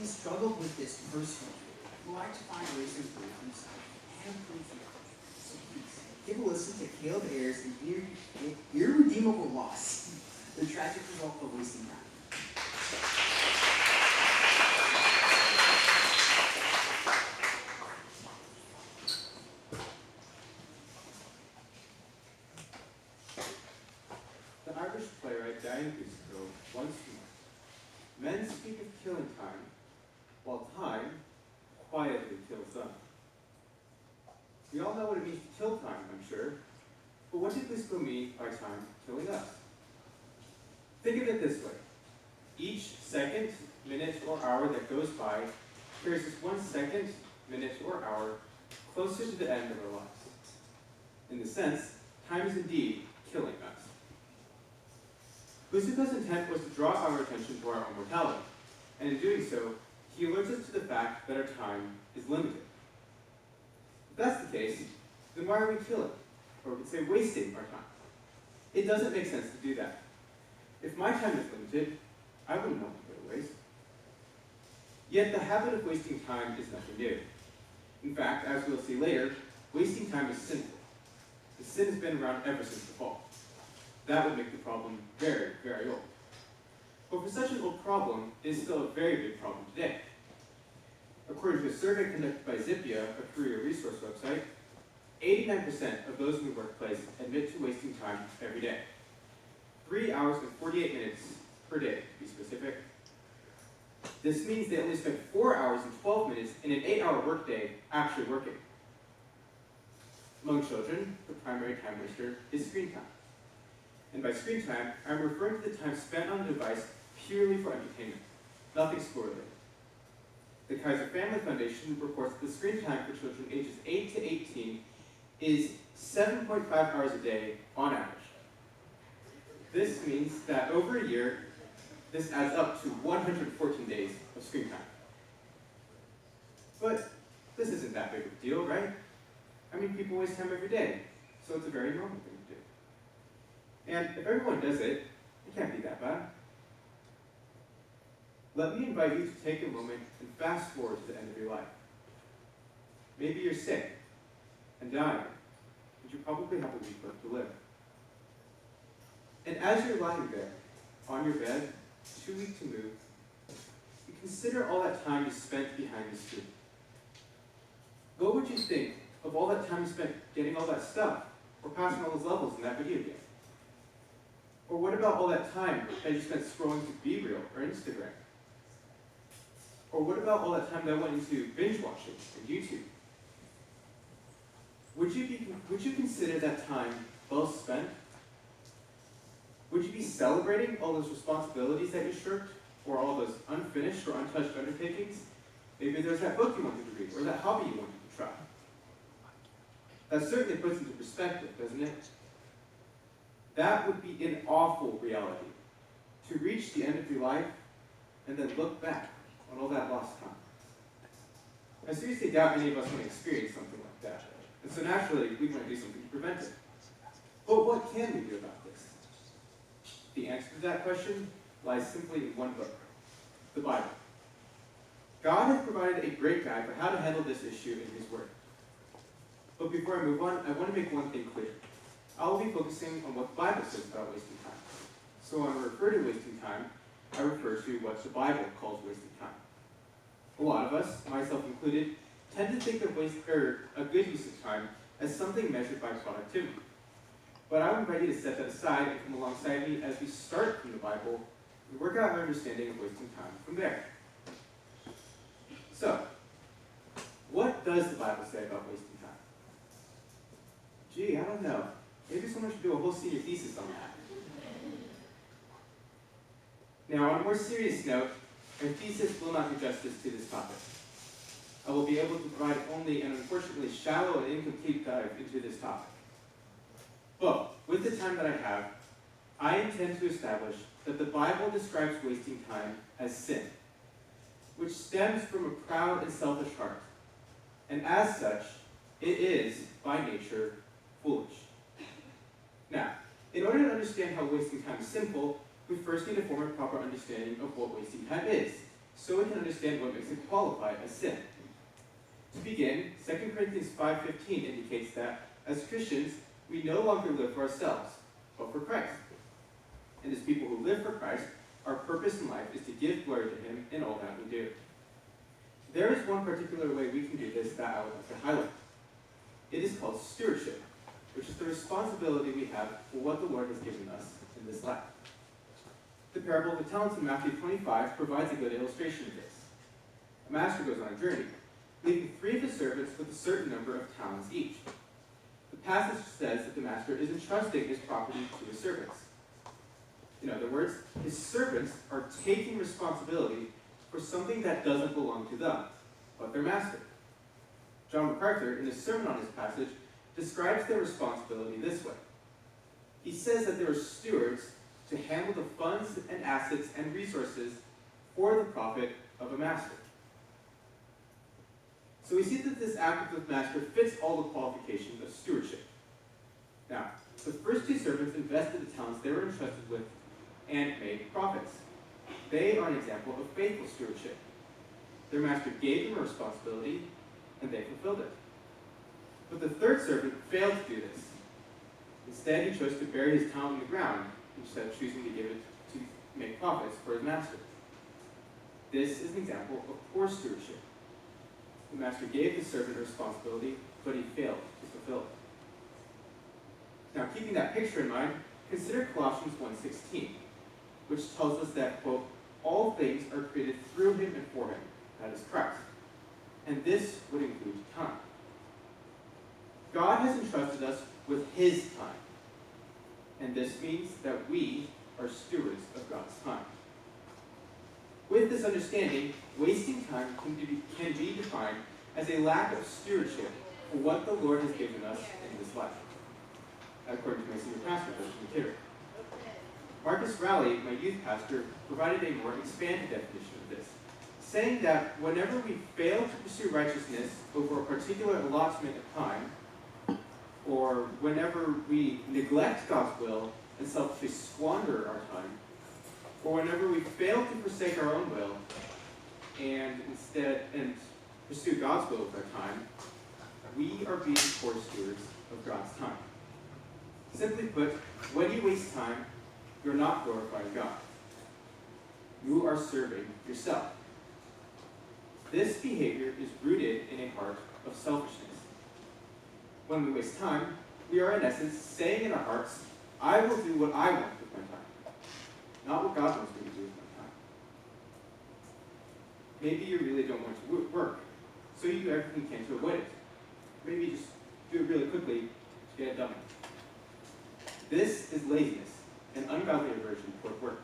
He struggled with this personally. He liked to find ways to improve himself and improve the other. So please, give a listen to Caleb Ayers' Irredeemable Loss, the tragic result of wasting time. The Irish playwright Diane Crusoe once remarked, "Men speak of killing time, while time quietly kills them." We all know what it means to kill time, I'm sure, but what did Crusoe mean by time killing us? Think of it this way. Each second, minute, or hour that goes by carries us 1 second, minute, or hour closer to the end of our lives. In the sense, time is indeed killing us. Crusoe's intent was to draw our attention to our own mortality, and in doing so, he alerts us to the fact that our time is limited. If that's the case, then why are we killing, or we could say wasting our time? It doesn't make sense to do that. If my time is limited, I wouldn't want to go to waste. Yet the habit of wasting time is nothing new. In fact, as we'll see later, wasting time is sinful. The sin has been around ever since the fall. That would make the problem very, very old. But for such an old problem, it is still a very big problem today. According to a survey conducted by Zippia, a career resource website, 89% of those in the workplace admit to wasting time every day. 3 hours and 48 minutes per day, to be specific. This means they only spend 4 hours and 12 minutes in an 8-hour workday actually working. Among children, the primary time waster is screen time. And by screen time, I'm referring to the time spent on a device purely for entertainment, nothing school-related. The Kaiser Family Foundation reports that the screen time for children ages 8 to 18 is 7.5 hours a day on average. This means that over a year, this adds up to 114 days of screen time. But this isn't that big of a deal, right? I mean, people waste time every day, so it's a very normal thing to do. And if everyone does it, it can't be that bad. Let me invite you to take a moment and fast forward to the end of your life. Maybe you're sick and dying, but you probably have a week left to live. And as you're lying there, on your bed, too weak to move, you consider all that time you spent behind the screen. What would you think of all that time you spent getting all that stuff, or passing all those levels in that video game? Or what about all that time that you spent scrolling through BeReal or Instagram? Or what about all that time that went into binge watching and YouTube? Would you consider that time well spent? Would you be celebrating all those responsibilities that you shirked, or all those unfinished or untouched undertakings? Maybe there's that book you wanted to read, or that hobby you wanted to try. That certainly puts into perspective, doesn't it? That would be an awful reality, to reach the end of your life and then look back on all that lost time. I seriously doubt any of us want to experience something like that, and so naturally, we want to do something to prevent it. But what can we do about this? The answer to that question lies simply in one book, the Bible. God has provided a great guide for how to handle this issue in His Word. But before I move on, I want to make one thing clear. I will be focusing on what the Bible says about wasting time. So when I refer to wasting time, I refer to what the Bible calls wasting time. A lot of us, myself included, tend to think of a good use of time as something measured by productivity. But I would invite you to set that aside and come alongside me as we start from the Bible and work out our understanding of wasting time from there. So, what does the Bible say about wasting time? Gee, I don't know. Maybe someone should do a whole senior thesis on that. Now, on a more serious note, my thesis will not do justice to this topic. I will be able to provide only an unfortunately shallow and incomplete dive into this topic. But, with the time that I have, I intend to establish that the Bible describes wasting time as sin, which stems from a proud and selfish heart. And as such, it is, by nature, foolish. Now, in order to understand how wasting time is sinful, we first need to form a proper understanding of what wasting time is, so we can understand what makes it qualify as sin. To begin, 2 Corinthians 5:15 indicates that, as Christians, we no longer live for ourselves, but for Christ. And as people who live for Christ, our purpose in life is to give glory to Him in all that we do. There is one particular way we can do this that I would like to highlight. It is called stewardship, which is the responsibility we have for what the Lord has given us in this life. The parable of the talents in Matthew 25 provides a good illustration of this. A master goes on a journey, leaving 3 of his servants with a certain number of talents each. The passage says that the master is entrusting his property to his servants. In other words, his servants are taking responsibility for something that doesn't belong to them, but their master. John MacArthur, in his sermon on this passage, describes their responsibility this way. He says that they are stewards to handle the funds and assets and resources for the profit of a master. So we see that this act of the master fits all the qualifications of stewardship. Now, the first 2 servants invested the talents they were entrusted with and made profits. They are an example of faithful stewardship. Their master gave them a responsibility, and they fulfilled it. But the 3rd servant failed to do this. Instead, he chose to bury his talent in the ground, instead of choosing to give it to make profits for his master. This is an example of poor stewardship. The master gave the servant a responsibility, but he failed to fulfill it. Now, keeping that picture in mind, consider Colossians 1:16, which tells us that, quote, all things are created through him and for him, that is Christ. And this would include time. God has entrusted us with his time. And this means that we are stewards of God's time. With this understanding, wasting time can be defined as a lack of stewardship for what the Lord has given us in this life, according to my senior pastor, Christian McKitter. Marcus Rowley, my youth pastor, provided a more expanded definition of this, saying that whenever we fail to pursue righteousness over a particular allotment of time, or whenever we neglect God's will and selfishly squander our time, or whenever we fail to forsake our own will and pursue God's will with our time, we are being poor stewards of God's time. Simply put, when you waste time, you're not glorifying God. You are serving yourself. This behavior is rooted in a heart of selfishness. When we waste time, we are in essence saying in our hearts, I will do what I want with my time, not what God wants me to do with my time. Maybe you really don't want to work, so you do everything you can to avoid it. Maybe you just do it really quickly to get it done. This is laziness, an ungodly aversion toward work.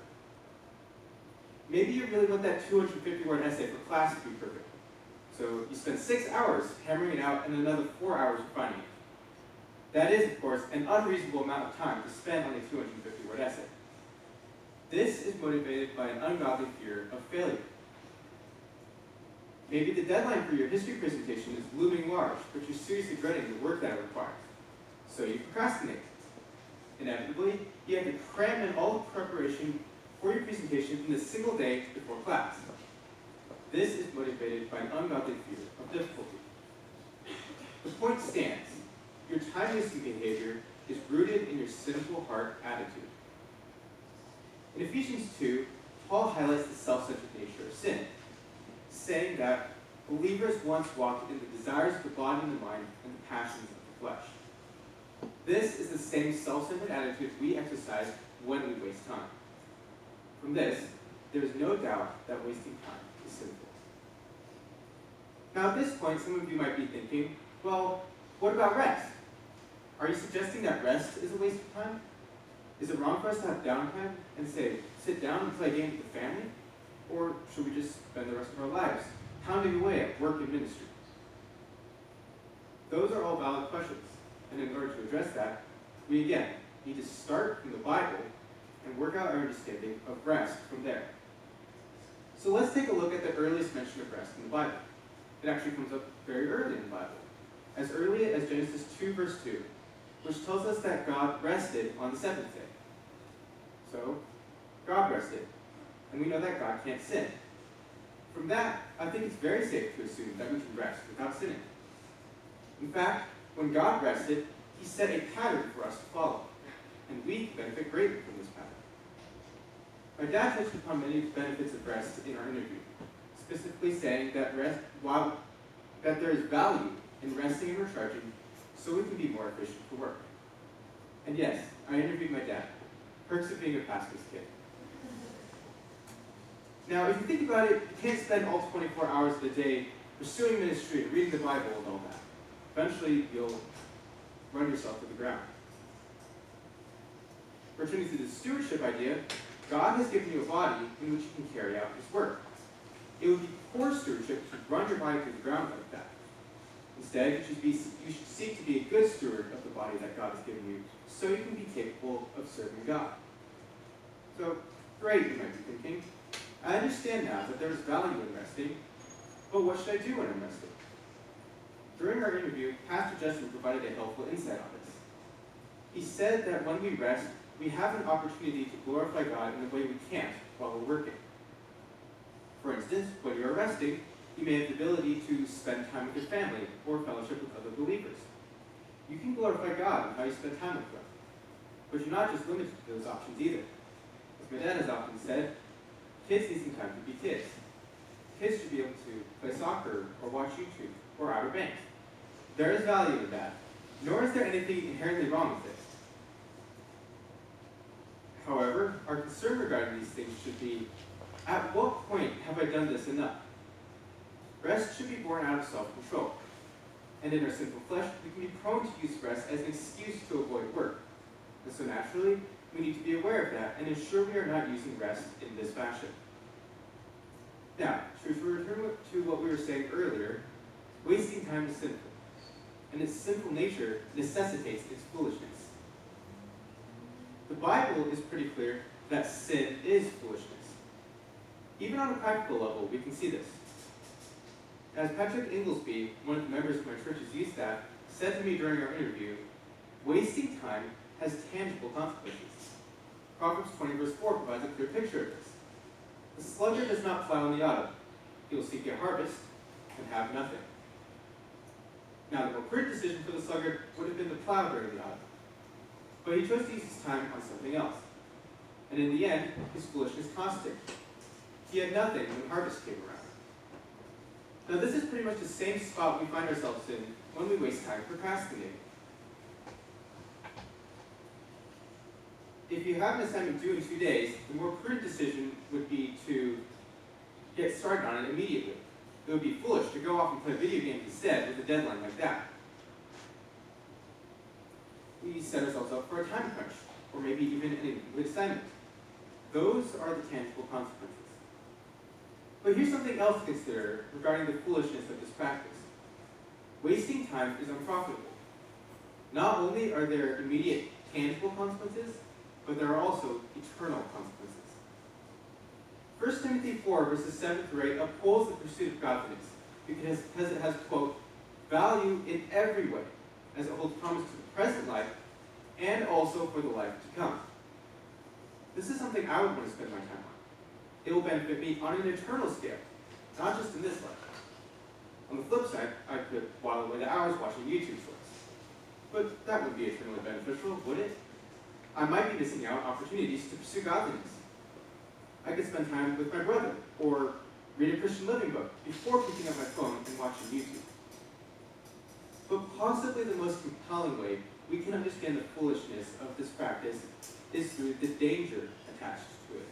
Maybe you really want that 250-word essay for class to be perfect. So you spend 6 hours hammering it out and another 4 hours refining it. That is, of course, an unreasonable amount of time to spend on a 250-word essay. This is motivated by an ungodly fear of failure. Maybe the deadline for your history presentation is looming large, but you're seriously dreading the work that it requires. So you procrastinate. Inevitably, you have to cram in all the preparation for your presentation in a single day before class. This is motivated by an ungodly fear of difficulty. The point stands. Your time-wasting behavior is rooted in your sinful heart attitude. In Ephesians 2, Paul highlights the self-centered nature of sin, saying that believers once walked in the desires of the body and the mind and the passions of the flesh. This is the same self-centered attitude we exercise when we waste time. From this, there is no doubt that wasting time is sinful. Now at this point, some of you might be thinking, well, what about rest? Are you suggesting that rest is a waste of time? Is it wrong for us to have downtime and say, sit down and play games with the family? Or should we just spend the rest of our lives pounding away at work and ministry? Those are all valid questions. And in order to address that, we again need to start from the Bible and work out our understanding of rest from there. So let's take a look at the earliest mention of rest in the Bible. It actually comes up very early in the Bible, as early as Genesis 2, verse 2, which tells us that God rested on the seventh day. So, God rested, and we know that God can't sin. From that, I think it's very safe to assume that we can rest without sinning. In fact, when God rested, he set a pattern for us to follow, and we can benefit greatly from this pattern. My dad touched upon many benefits of rest in our interview, specifically saying that that there is value in resting and recharging so we can be more efficient for work. And yes, I interviewed my dad. Perks of being a pastor's kid. Now, if you think about it, you can't spend all 24 hours of the day pursuing ministry and reading the Bible and all that. Eventually, you'll run yourself to the ground. Returning to the stewardship idea, God has given you a body in which you can carry out his work. It would be poor stewardship to run your body to the ground like that. Instead, you should seek to be a good steward of the body that God has given you, so you can be capable of serving God. So, great, you might be thinking. I understand now that there is value in resting, but what should I do when I'm resting? During our interview, Pastor Justin provided a helpful insight on this. He said that when we rest, we have an opportunity to glorify God in a way we can't while we're working. For instance, when you're resting, you may have the ability to spend time with your family or fellowship with other believers. You can glorify God in how you spend time with them. But you're not just limited to those options either. As my dad has often said, kids need some time to be kids. Kids should be able to play soccer or watch YouTube or Outer Banks. There is value in that, nor is there anything inherently wrong with it. However, our concern regarding these things should be, at what point have I done this enough? Rest should be born out of self-control. And in our sinful flesh, we can be prone to use rest as an excuse to avoid work. And so naturally, we need to be aware of that and ensure we are not using rest in this fashion. Now, to return to what we were saying earlier, wasting time is sinful. And its sinful nature necessitates its foolishness. The Bible is pretty clear that sin is foolishness. Even on a practical level, we can see this. As Patrick Inglesby, one of the members of my church's youth staff, said to me during our interview, wasting time has tangible consequences. Proverbs 20 verse 4 provides a clear picture of this. The sluggard does not plow in the autumn. He will seek a harvest and have nothing. Now, the more prudent decision for the sluggard would have been to plow during the autumn. But he chose to use his time on something else. And in the end, his foolishness cost him. He had nothing when harvest came around. Now, this is pretty much the same spot we find ourselves in when we waste time procrastinating. If you have an assignment due in 2 days, the more prudent decision would be to get started on it immediately. It would be foolish to go off and play video games instead with a deadline like that. We set ourselves up for a time crunch, or maybe even an incomplete assignment. Those are the tangible consequences. But here's something else to consider regarding the foolishness of this practice. Wasting time is unprofitable. Not only are there immediate tangible consequences, but there are also eternal consequences. 1 Timothy 4, verses 7 through 8 upholds the pursuit of godliness because it has, quote, value in every way, as it holds promise to the present life and also for the life to come. This is something I would want to spend my time on. It will benefit me on an eternal scale, not just in this life. On the flip side, I could while away the hours watching YouTube shorts. But that would be eternally beneficial, would it? I might be missing out on opportunities to pursue godliness. I could spend time with my brother, or read a Christian living book before picking up my phone and watching YouTube. But possibly the most compelling way we can understand the foolishness of this practice is through the danger attached to it.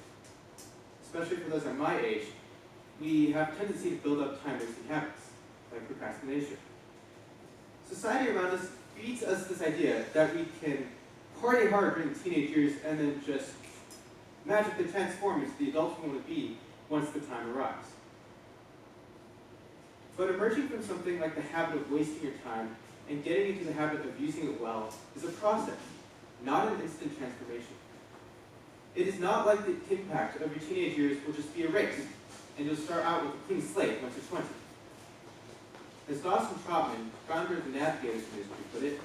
Especially for those at my age, we have a tendency to build up time-wasting habits, like procrastination. Society around us feeds us this idea that we can party hard during the teenage years and then just magically transform into the adults we want to be once the time arrives. But emerging from something like the habit of wasting your time and getting into the habit of using it well is a process, not an instant transformation. It is not like the impact of your teenage years will just be a race, and you'll start out with a clean slate once you're 20. As Dawson Trotman, founder of the Navigators Ministry, put it,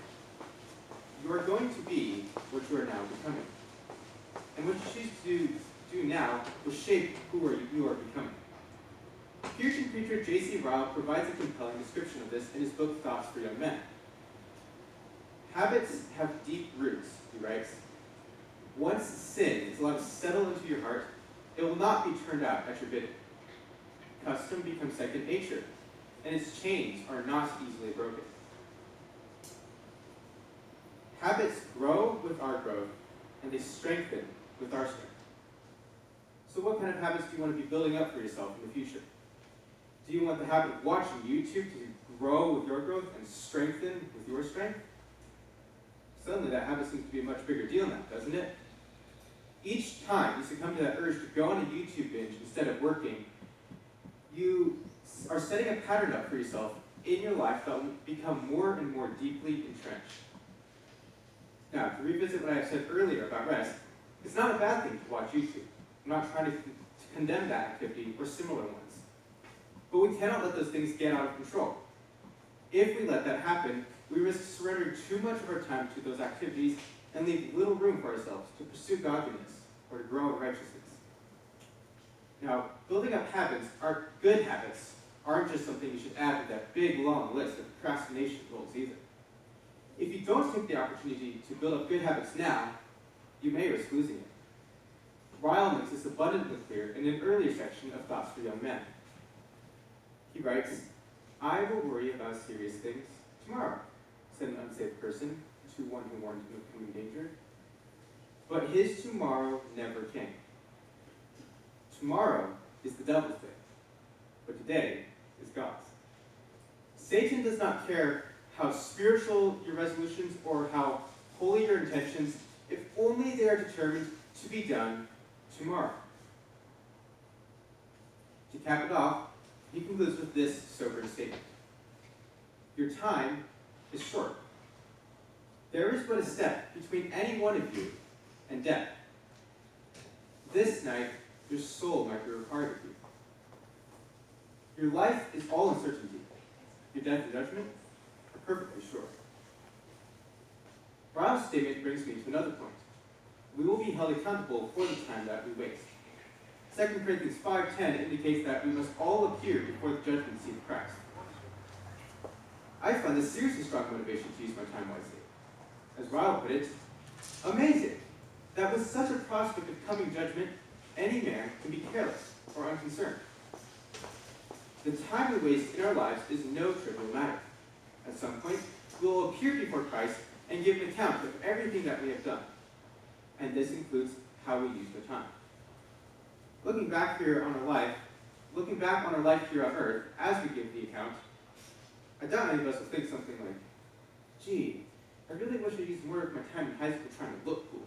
you are going to be what you are now becoming. And what you choose to do now will shape who you are becoming. Puritan preacher J.C. Ryle provides a compelling description of this in his book Thoughts for Young Men. Habits have deep roots, he writes. Once sin is allowed to settle into your heart, it will not be turned out at your bidding. Custom becomes second nature, and its chains are not easily broken. Habits grow with our growth, and they strengthen with our strength. So what kind of habits do you want to be building up for yourself in the future? Do you want the habit of watching YouTube to grow with your growth and strengthen with your strength? Suddenly that habit seems to be a much bigger deal now, doesn't it? Each time you succumb to that urge to go on a YouTube binge instead of working, you are setting a pattern up for yourself in your life that will become more and more deeply entrenched. Now, to revisit what I said earlier about rest, it's not a bad thing to watch YouTube. I'm not trying to condemn that activity or similar ones. But we cannot let those things get out of control. If we let that happen, we risk surrendering too much of our time to those activities and leave little room for ourselves to pursue godliness or to grow in righteousness. Now, building up habits, good habits, aren't just something you should add to that big, long list of procrastination goals either. If you don't take the opportunity to build up good habits now, you may risk losing it. Ryle makes this abundantly clear in an earlier section of Thoughts for Young Men. He writes, I will worry about serious things tomorrow, said an unsaved person to one who warned him of coming danger. But his tomorrow never came. Tomorrow is the devil's day, but today is God's. Satan does not care how spiritual your resolutions or how holy your intentions, if only they are determined to be done tomorrow. To cap it off, he concludes with this sobering statement. Your time is short. There is but a step between any one of you and death. This night, your soul might be required of you. Your life is all uncertainty. Your death and judgment are perfectly sure. Ryle's statement brings me to another point. We will be held accountable for the time that we waste. 2 Corinthians 5:10 indicates that we must all appear before the judgment seat of Christ. I find this seriously strong motivation to use my time wisely. As Ryle put it, amazing that with such a prospect of coming judgment, any man can be careless or unconcerned. The time we waste in our lives is no trivial matter. At some point, we will appear before Christ and give an account of everything that we have done. And this includes how we use our time. Looking back on our life here on earth, as we give the account, I doubt any of us will think something like, gee, I really wish I used more of my time in high school trying to look cool.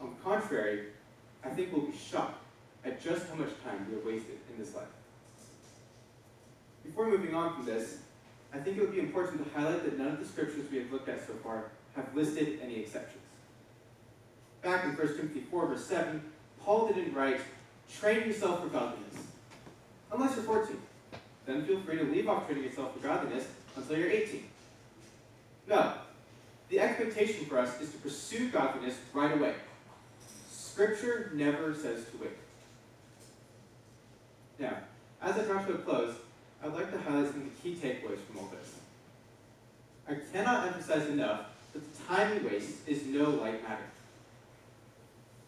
On the contrary, I think we'll be shocked at just how much time we have wasted in this life. Before moving on from this, I think it would be important to highlight that none of the scriptures we have looked at so far have listed any exceptions. Back in 1 Timothy 4, verse 7, Paul didn't write, train yourself for godliness, unless you're 14. Then feel free to leave off training yourself for godliness until you're 18. No, the expectation for us is to pursue godliness right away. Scripture never says to wait. Now, as I draw to a close, I'd like to highlight some of the key takeaways from all this. I cannot emphasize enough that the time we waste is no light matter.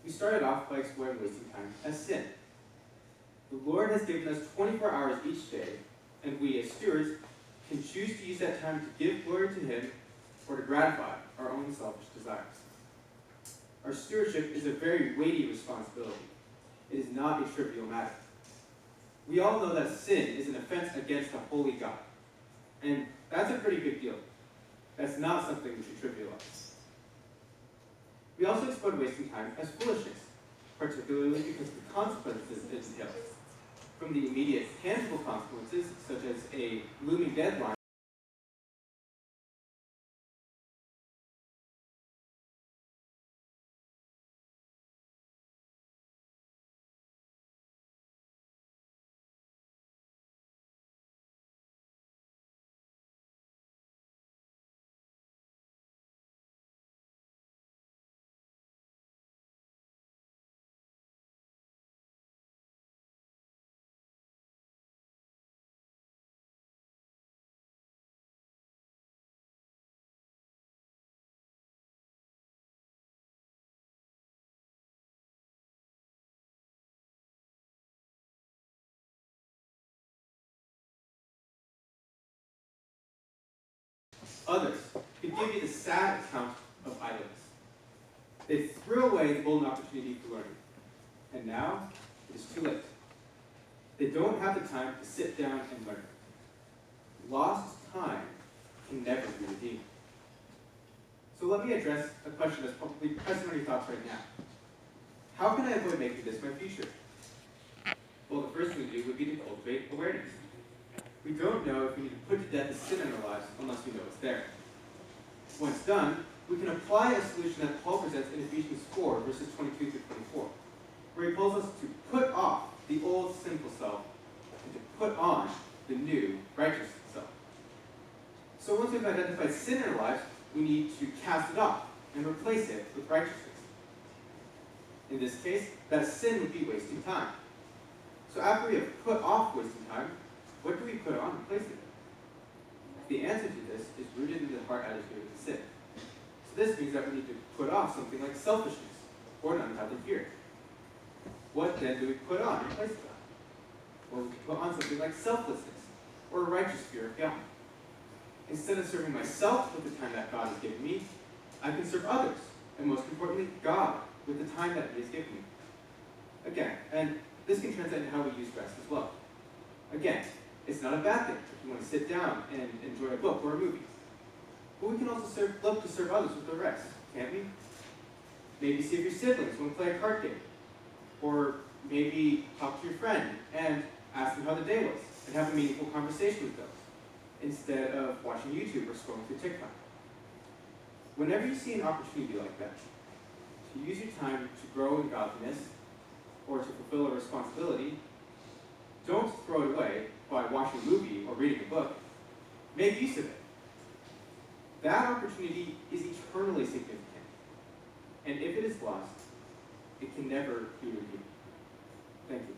We started off by exploring wasting time as sin. The Lord has given us 24 hours each day, and we as stewards can choose to use that time to give glory to Him or to gratify our own selfish desires. Our stewardship is a very weighty responsibility. It is not a trivial matter. We all know that sin is an offense against a holy God. And that's a pretty big deal. That's not something we should trivialize. We also explored wasting time as foolishness, particularly because of the consequences it entails. From the immediate tangible consequences, such as a looming deadline, Others could give you the sad account of idleness. They threw away the golden opportunity for learning. And now, it is too late. They don't have the time to sit down and learn. Lost time can never be redeemed. So let me address a question that's probably pressing on your thoughts right now. How can I avoid making this my future? Well, the first thing to do would be to cultivate awareness. We don't know if we need to put to death the sin in our lives unless we know it's there. Once done, we can apply a solution that Paul presents in Ephesians 4, verses 22 through 24, where he calls us to put off the old sinful self and to put on the new righteous self. So once we've identified sin in our lives, we need to cast it off and replace it with righteousness. In this case, that sin would be wasting time. So after we have put off wasting time, what do we put on in place of it? The answer to this is rooted in the heart attitude of the sin. So this means that we need to put off something like selfishness or an unhealthy fear. What then do we put on in place of that? Well, we can put on something like selflessness or a righteous fear of God. Instead of serving myself with the time that God has given me, I can serve others, and most importantly, God, with the time that He has given me. Again, and this can translate into how we use rest as well. Again, it's not a bad thing if you want to sit down and enjoy a book or a movie. But we can also look to serve others with the rest, can't we? Maybe see if your siblings want to play a card game. Or maybe talk to your friend and ask them how the day was and have a meaningful conversation with them instead of watching YouTube or scrolling through TikTok. Whenever you see an opportunity like that, to use your time to grow in godliness or to fulfill a responsibility, don't throw it away by watching a movie or reading a book. Make use of it. That opportunity is eternally significant. And if it is lost, it can never be redeemed. Thank you.